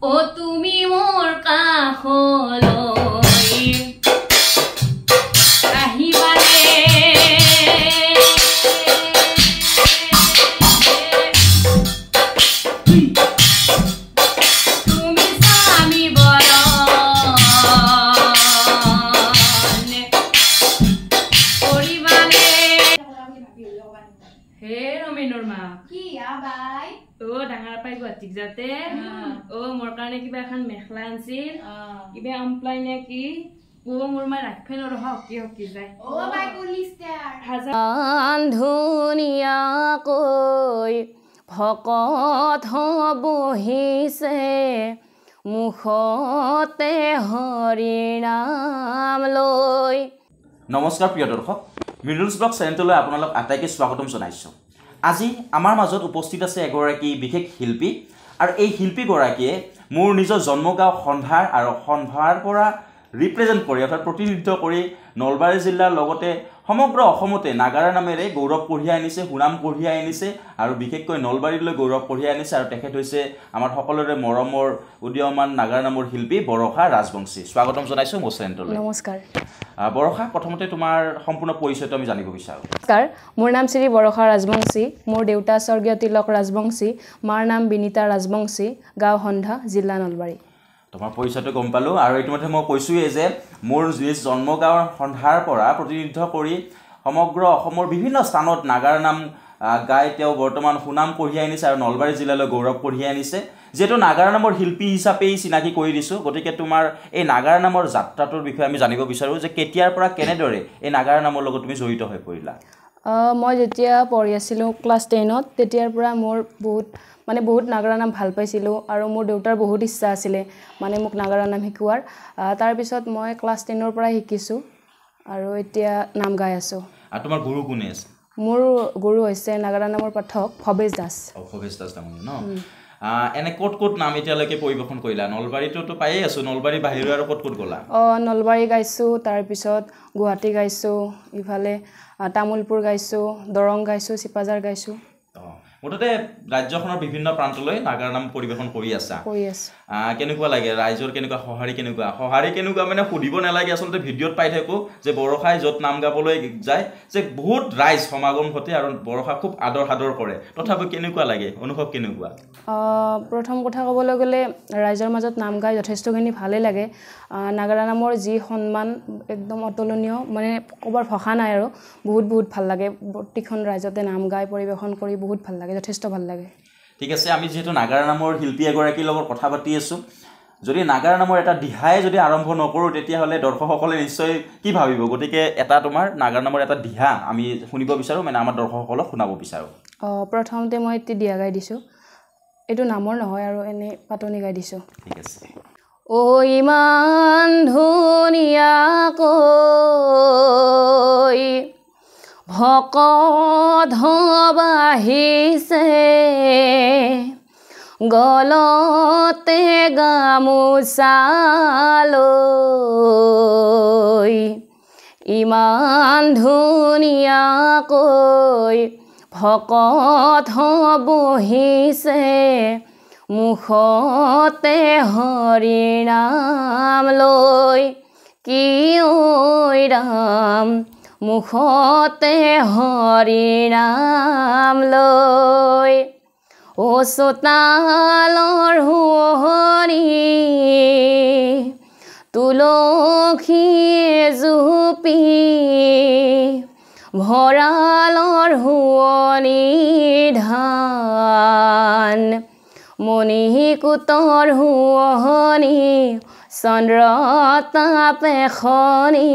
ও তুমি মোৰ কাষলৈ আহিবানে তুমি স্বামী বৰণ কৰিবানে হে ৰমেনৰ মা কি আবাই ও ডাঙৰ পাই গুৱাহাটীক যাতে ও মোৰ কাৰণে কিবা এখন মেখলা আনছিল কিবা অমপ্লাই নে কি ও মোৰ মা ৰাখফে নৰহ হকি হকি যায় ও বাই কলিষ্টাৰ ধুনীয়াকৈ ভকত বহিছে মুখতে হৰি নাম লৈ নমস্কাৰ প্ৰিয় দৰ্শক মিডলছ ব্লগ চেনেললৈ আপোনালোক আটাইকে স্বাগতম জনাইছোঁ আজি আমাৰ মাজত উপস্থিত আছে এগৰাকী বিশেষ শিল্পী আৰু এই শিল্পীগৰাকীয়ে মোৰ নিজৰ জন্মগাঁও সন্ধাৰ আৰু সন্ধাৰ পৰা ৰিপ্ৰেজেণ্ট কৰি অৰ্থাৎ প্ৰতিনিধিত্ব কৰি নলবাৰী জিলাৰ লগতে সমগ্ৰ অসমতে নাগাৰা নামেৰে গৌৰৱ কঢ়িয়াই আনিছে সুনাম কঢ়িয়াই আনিছে আৰু বিশেষকৈ নলবাৰীলৈ গৌৰৱ কঢ়িয়াই আনিছে আৰু তেখেত হৈছে আমাৰ সকলোৰে মৰমৰ উদীয়মান নাগাৰা নামৰ শিল্পী বৰষা ৰাজবংশী স্বাগতম জনাইছোঁ মোৰ চেনেললৈ নমস্কাৰ বৰষা প্ৰথমতে তোমাৰ সম্পূৰ্ণ পৰিচয়টো আমি জানিব বিচাৰোঁ নমস্কাৰ মোৰ নাম শ্ৰী বৰষা ৰাজবংশী মোৰ দেউতা স্বৰ্গীয় তিলক ৰাজবংশী মাৰ নাম বিনীতা ৰাজবংশী গাঁও সন্ধা জিলা নলবাৰী তোমাৰ পৰিচয়টো গম পালোঁ আৰু ইতিমধ্যে মই কৈছোঁৱেই যে মোৰ নিজ জন্মগাঁৱৰ সন্ধাৰ পৰা প্ৰতিনিধিত্ব কৰি সমগ্ৰ অসমৰ বিভিন্ন স্থানত নাগাৰা নাম গাই তেওঁ বৰ্তমান সুনাম কঢ়িয়াই আনিছে আৰু নলবাৰী জিলালৈ গৌৰৱ কঢ়িয়াই আনিছে যিহেতু নাগাৰা নামৰ শিল্পী হিচাপেই চিনাকি কৰি দিছোঁ গতিকে তোমাৰ এই নাগাৰা নামৰ যাত্ৰাটোৰ বিষয়ে আমি জানিব বিচাৰোঁ যে কেতিয়াৰ পৰা কেনেদৰে এই নাগাৰা নামৰ লগত তুমি জড়িত হৈ পৰিলা মই যেতিয়া পঢ়ি আছিলোঁ ক্লাছ 10ত তেতিয়াৰ পৰা মোৰ বহুত নাগাৰা নাম ভাল পাইছিলোঁ আৰু মোৰ দেউতাৰ বহুত ইচ্ছা আছিলে মানে মোক নাগাৰা নাম শিকোৱাৰ তাৰপিছত মই ক্লাছ 10ৰ পৰাই শিকিছোঁ আৰু এতিয়া নাম গাই আছোঁ আৰু তোমাৰ গুৰু কোনে আছে মোৰ গুৰু হৈছে নাগাৰা নামৰ পাঠক ভৱেশ দাস ভৱেশ দাস ডাঙৰীয়া ন এনে ক'ত নাম এতিয়ালৈকে পৰিৱেশন কৰিলা নলবাৰীটোতো পায়েই আছোঁ নলবাৰী বাহিৰৰ আৰু ক'ত গ'লা নলবাৰী গাইছোঁ তাৰপিছত গুৱাহাটী গাইছোঁ ইফালে তামোলপুৰ গাইছোঁ দৰং গাইছোঁ চিপাঝাৰ গাইছোঁ মুঠতে ৰাজ্যখনৰ বিভিন্ন প্ৰান্তলৈ নাগাৰা নাম পৰিৱেশন কৰি আছোঁ কেনেকুৱা লাগে ৰাইজৰ কেনেকুৱা সঁহাৰি কেনেকুৱা মানে সুধিব নালাগে আচলতে ভিডিঅ'ত পাই থাকোঁ যে বৰষাই য'ত নাম গাবলৈ যায় যে বহুত ৰাইজ সমাগম ঘটে আৰু বৰষা খুব আদৰ সাদৰ কৰে তথাপি কেনেকুৱা লাগে অনুভৱ কেনেকুৱা প্ৰথম কথা ক'বলৈ গ'লে ৰাইজৰ মাজত নাম গাই যথেষ্টখিনি ভালেই লাগে নাগাৰা নামৰ যি সন্মান একদম অতুলনীয় মানে ক'বৰ ভাষা নাই আৰু বহুত ভাল লাগে প্ৰতিখন ৰাইজতে নাম গাই পৰিৱেশন কৰি বহুত ভাল লাগে যথেষ্ট ভাল লাগে ঠিক আছে আমি যিহেতু নাগাৰা নামৰ শিল্পী এগৰাকীৰ লগত কথা পাতি আছোঁ যদি নাগাৰা নামৰ এটা দিহাই যদি আৰম্ভ নকৰোঁ তেতিয়াহ'লে দৰ্শকসকলে নিশ্চয় কি ভাবিব গতিকে এটা তোমাৰ নাগাৰা নামৰ এটা দিহা আমি শুনিব বিচাৰোঁ মানে আমাৰ দৰ্শকসকলক শুনাব বিচাৰোঁ প্ৰথমতে মই এটি দিহা গাই দিছোঁ এইটো নামৰ নহয় আৰু এনেই পাতনি গাই দিছোঁ ঠিক আছে ও ইমান ধুনীয়াকৈ ভকত বাঢ়িছে গলতে গামোচা লৈ ইমান ধুনীয়াকৈ ভকত বহিছে মুখতে হৰি নাম লৈ কি ঐ ৰাম মুখতে হৰি নাম লৈ ও চোতালৰ শুৱনি তুলসীয়ে জুপি ভঁৰালৰ শুৱনি ধান মণিকূটৰ শুৱনি চন্দ্ৰ তাপে খনি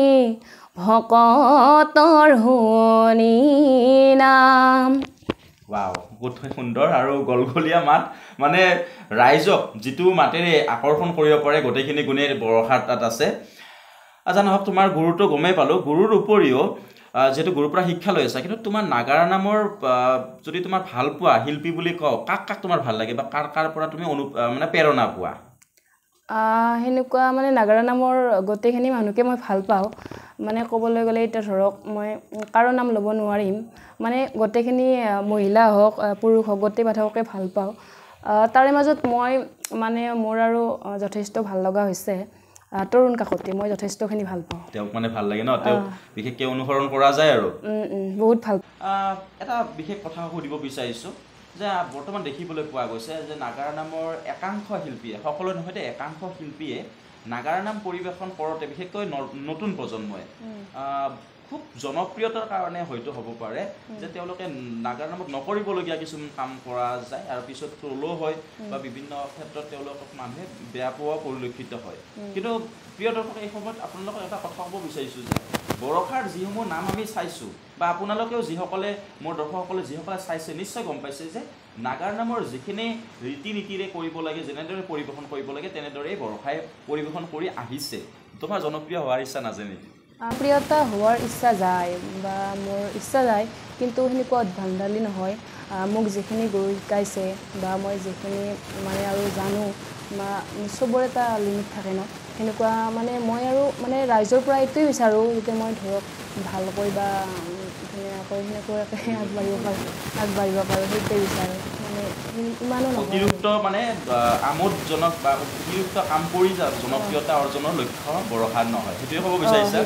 ভকতৰ শুৱনি নাম ৱাও বহুত সুন্দৰ আৰু গলগলীয়া মাত মানে ৰাইজক যিটো মাতেৰে আকৰ্ষণ কৰিব পাৰে গোটেইখিনি গুণে বৰষাৰ তাত আছে জানো হওক তোমাৰ গুৰুটো গমেই পালোঁ গুৰুৰ উপৰিও যেহেতু গুৰুৰ পৰা শিক্ষা লৈ আছা কিন্তু তোমাৰ নাগাৰা নামৰ যদি তোমাৰ ভাল পোৱা শিল্পী বুলি কওঁ কাক তোমাৰ ভাল লাগে বা কাৰ পৰা তুমি মানে প্ৰেৰণা পোৱা হেনেকুৱা মানে নাগাৰা নামৰ গোটেইখিনি মানুহকে মই ভাল পাওঁ মানে ক'বলৈ গ'লে এটা ধৰক মই কাৰো নাম ল'ব নোৱাৰিম মানে গোটেইখিনি মহিলা হওক পুৰুষ হওক গোটেই পাঠককে ভাল পাওঁ তাৰে মাজত মই মানে মোৰ আৰু যথেষ্ট ভাল লগা হৈছে তৰুণ কাকতি মই যথেষ্টখিনি ভাল পাওঁ তেওঁক মানে ভাল লাগে ন তেওঁ বিশেষকৈ অনুসৰণ কৰা যায় আৰু বহুত ভাল এটা বিশেষ কথা সুধিব বিচাৰিছোঁ যে বৰ্তমান দেখিবলৈ পোৱা গৈছে যে নাগাৰা নামৰ একাংশ শিল্পীয়ে সকলো নহয় একাংশ শিল্পীয়ে নাগাৰা নাম পৰিৱেশন কৰোঁতে বিশেষকৈ নতুন প্ৰজন্মই খুব জনপ্ৰিয়তাৰ কাৰণে হয়তো হ'ব পাৰে যে তেওঁলোকে নাগাৰা নামক নকৰিবলগীয়া কিছুমান কাম কৰা যায় আৰু পিছত ট্ৰলো হয় বা বিভিন্ন ক্ষেত্ৰত তেওঁলোকক মানুহে বেয়া পোৱা পৰিলক্ষিত হয় কিন্তু প্ৰিয় দৰ্শক এই সময়ত আপোনালোকক এটা কথা ক'ব বিচাৰিছোঁ যে বৰষাৰ যিসমূহ নাম আমি চাইছোঁ বা আপোনালোকেও যিসকলে মোৰ দৰ্শকসকলে যিসকলে চাইছে নিশ্চয় গম পাইছে যে নাগাৰা নামৰ যিখিনি ৰীতি নীতিৰে কৰিব লাগে যেনেদৰে পৰিৱেশন কৰিব লাগে তেনেদৰেই বৰষাই পৰিৱেশন কৰি আহিছে তোমাৰ জনপ্ৰিয় হোৱাৰ ইচ্ছা নাযায় নেকি প্ৰিয়তা হোৱাৰ ইচ্ছা যায় বা মোৰ ইচ্ছা যায় কিন্তু সেনেকুৱা উদ্ভণ্ডালি নহয় মোক যিখিনি গুৰু শিকাইছে বা মই যিখিনি মানে আৰু জানো বা চবৰে এটা লিমিট থাকে ন সেনেকুৱা মানে মই আৰু মানে ৰাইজৰ পৰা এইটোৱে বিচাৰোঁ যাতে মই ধৰক ভালকৈ বা ধুনীয়াকৈ সেনেকুৱাকৈ আগবাঢ়িব পাৰোঁ সেইটোৱে বিচাৰোঁ মানে ইমানো অতিৰিক্ত মানে আমোদজনক বা অতিৰিক্ত কাম কৰি জনপ্ৰিয়তা অৰ্জনৰ লক্ষ্য বৰষাৰ নহয় সেইটোৱে ক'ব বিচাৰিছে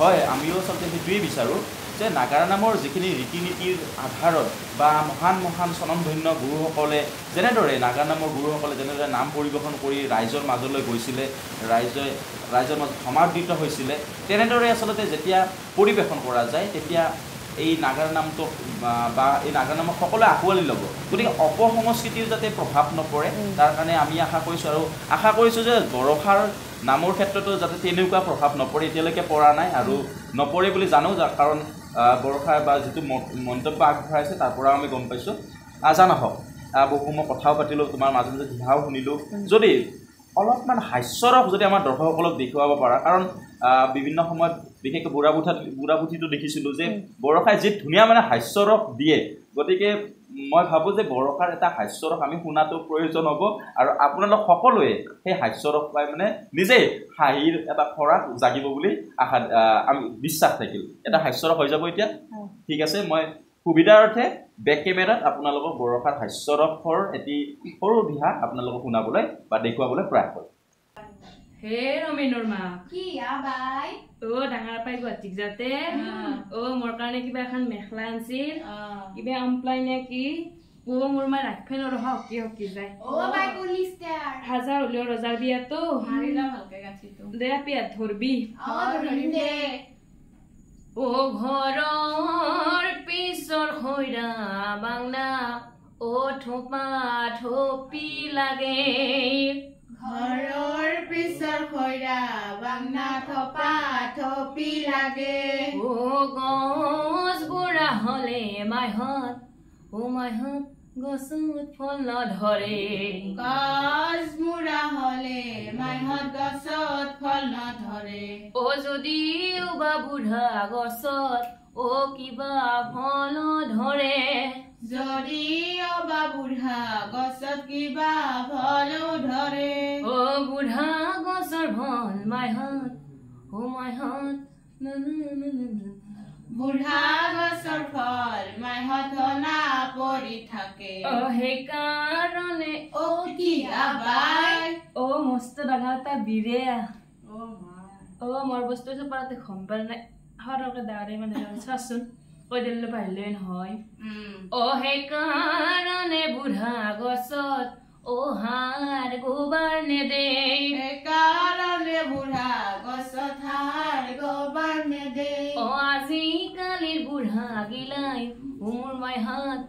হয় আমিও আচলতে সেইটোৱে বিচাৰোঁ যে নাগাৰা নামৰ যিখিনি ৰীতি নীতিৰ আধাৰত বা মহান মহান স্বনামধন্য গুৰুসকলে যেনেদৰে নাগাৰা নামৰ গুৰুসকলে যেনেদৰে নাম পৰিৱেশন কৰি ৰাইজৰ মাজলৈ গৈছিলে ৰাইজৰ মাজত সমাদৃত হৈছিলে তেনেদৰে আচলতে যেতিয়া পৰিৱেশন কৰা যায় তেতিয়া এই নাগাৰা নামটো বা এই নাগাৰা নামক সকলোৱে আঁকোৱালি ল'ব গতিকে অপসংস্কৃতিৰ যাতে প্ৰভাৱ নপৰে তাৰ কাৰণে আমি আশা কৰিছোঁ আৰু আশা কৰিছোঁ যে বৰষাৰ নামৰ ক্ষেত্ৰতো যাতে তেনেকুৱা প্ৰভাৱ নপৰে এতিয়ালৈকে পৰা নাই আৰু নপৰে বুলি জানো কাৰণ বৰষাৰ বা যিটো মন্তব্য আগবঢ়াইছে তাৰ পৰাও আমি গম পাইছোঁ জানহক বহু সময় কথাও পাতিলোঁ তোমাৰ মাজে মাজে দিহাও শুনিলোঁ যদি অলপমান হাস্যৰস যদি আমাৰ দৰ্শকসকলক দেখুৱাব পাৰা কাৰণ বিভিন্ন সময়ত বিশেষকৈ বুঢ়া বুঢ়ীটো দেখিছিলোঁ যে বৰষাই যি ধুনীয়া মানে হাস্যৰস দিয়ে গতিকে মই ভাবোঁ যে বৰষাৰ এটা হাস্যৰস আমি শুনাটো প্ৰয়োজন হ'ব আৰু আপোনালোক সকলোৱে সেই হাস্যৰস পাই মানে নিজেই হাঁহিৰ এটা খৰাক জাগিব বুলি আমি বিশ্বাস থাকিল এটা হাস্যৰস হৈ যাব এতিয়া ঠিক আছে মই সুবিধাৰ্থে বেক কেমেৰাত আপোনালোকক বৰষাৰ হাস্যৰসৰ এটি সৰু দিহা আপোনালোকক শুনাবলৈ বা দেখুৱাবলৈ প্ৰয়াস কৰিম হে ৰমেনৰ মা কি আবাই ডাঙৰ পাই গুৱাহাটীক যাতে মোৰ কাৰণে কিবা এখন মেখেলা আনছিল কিবা আমপ্লাই নে কি মোৰ মা ৰাখফে নৰহ হকি যায় বাই পলিষ্টাৰ হাজাৰ হলেও ৰজাৰ বিয়াতো মাৰিলা ভালকে গাছিটো দে পিয়াত ধৰবি ধৰিম দে ঘৰৰ পিছৰ হৈৰা বাংলা থোপা থপি লাগে ঘৰৰ পিছৰ খৈৰা বাংনা থপা থপি লাগে গছ বুঢ়া হলে মাইহত গছত ফল নধৰে গছ বুঢ়া হলে মাইহত গছত ফল নধৰে যদিও বা বুঢ়া গছত কিবা ফল ধৰে যদিও বা বুঢ়া গছত কিবা ফলো ধৰে বুঢ়া গছৰ ফল মাইহত বুঢ়া গছৰ ফল মাইহত না পৰি থাকে সেইকাৰণে কি আবাই মস্ত ডাঙৰ এটা বিৰে মোৰ বস্তু চপাৰতে খম্পাৰ নাই সৰকে দাঁৰে মানে চাচোন কৈ দিলে পাৰিলে নহয় সেইকাৰণে বুঢ়া গছত হাড় গোবাৰ নেদে সেইকাৰণে বুঢ়া গছত হাড় গোবাৰ নেদে আজিকালিৰ বুঢ়া গিলাই মোৰ মাইহাত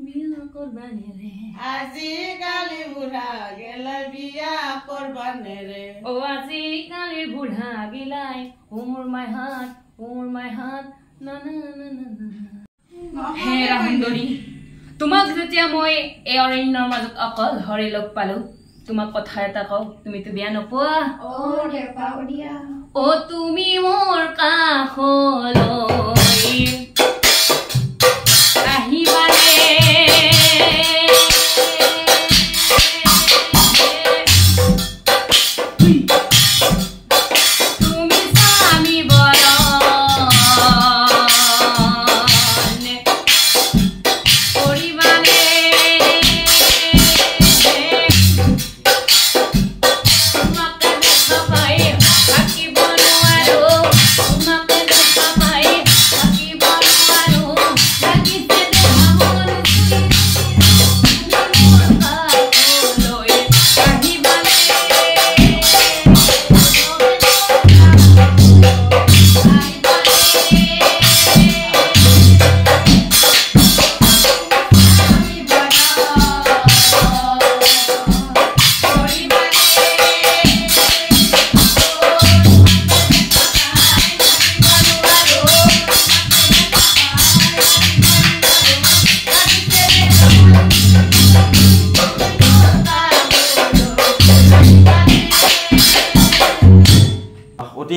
বিয়া কৰবা নেৰে আজিকালি বুঢ়া গেলাই বিয়া কৰবা নেৰে আজিকালিৰ বুঢ়া গিলাই মোৰ মাইহাত হে ৰাহুন্দৰী তোমাক যেতিয়া মই এই অৰণ্যৰ মাজত অকল হৰে লগ পালো তোমাক কথা এটা কওঁ তুমিতো বেয়া নোপোৱা তুমি মোৰ কাষলৈ আহিবানে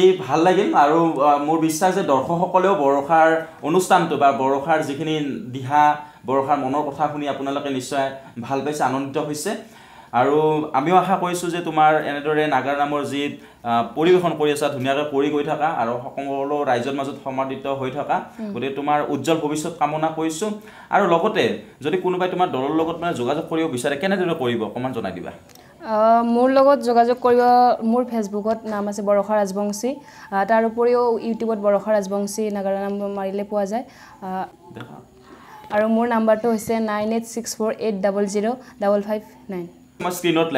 বাকী ভাল লাগিল আৰু মোৰ বিশ্বাস যে দৰ্শকসকলেও বৰষাৰ অনুষ্ঠানটো বা বৰষাৰ যিখিনি দিহা বৰষাৰ মনৰ কথা শুনি আপোনালোকে নিশ্চয় ভাল পাইছে আনন্দিত হৈছে আৰু আমিও আশা কৰিছোঁ যে তোমাৰ এনেদৰে নাগাৰা নামৰ যি পৰিৱেশন কৰি আছা ধুনীয়াকৈ কৰি গৈ থাকা আৰু সকলো ৰাইজৰ মাজত সমাদৃত হৈ থকা গতিকে তোমাৰ উজ্জ্বল ভৱিষ্যত কামনা কৰিছোঁ আৰু লগতে যদি কোনোবাই তোমাৰ দলৰ লগত মানে যোগাযোগ কৰিব বিচাৰে কেনেদৰে কৰিব অকণমান জনাই দিবা মোৰ লগত যোগাযোগ কৰিব মোৰ ফেচবুকত নাম আছে বৰষা ৰাজবংশী তাৰ উপৰিও ইউটিউবত বৰষা ৰাজবংশী নাগাৰা নাম মাৰিলে পোৱা যায় আৰু মোৰ নাম্বাৰটো হৈছে 9864800559 মই স্ক্ৰীনত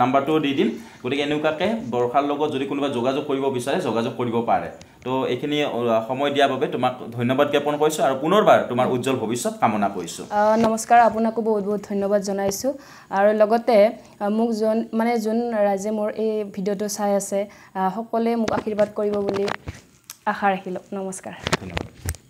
নাম্বাৰটো দি দিম গতিকে এনেকুৱাকৈ বৰষাৰ লগত যদি কোনোবা যোগাযোগ কৰিব বিচাৰে যোগাযোগ কৰিব পাৰে তো এইখিনি সময় দিয়াৰ বাবে তোমাক ধন্যবাদ জ্ঞাপন কৰিছোঁ আৰু পুনৰবাৰ তোমাৰ উজ্জ্বল ভৱিষ্যত কামনা কৰিছোঁ নমস্কাৰ আপোনাকো বহুত বহুত ধন্যবাদ জনাইছোঁ আৰু লগতে মোক যোন ৰাইজে মোৰ এই ভিডিঅ'টো চাই আছে সকলোৱে মোক আশীৰ্বাদ কৰিব বুলি আশা ৰাখিলোঁ নমস্কাৰ ধন্যবাদ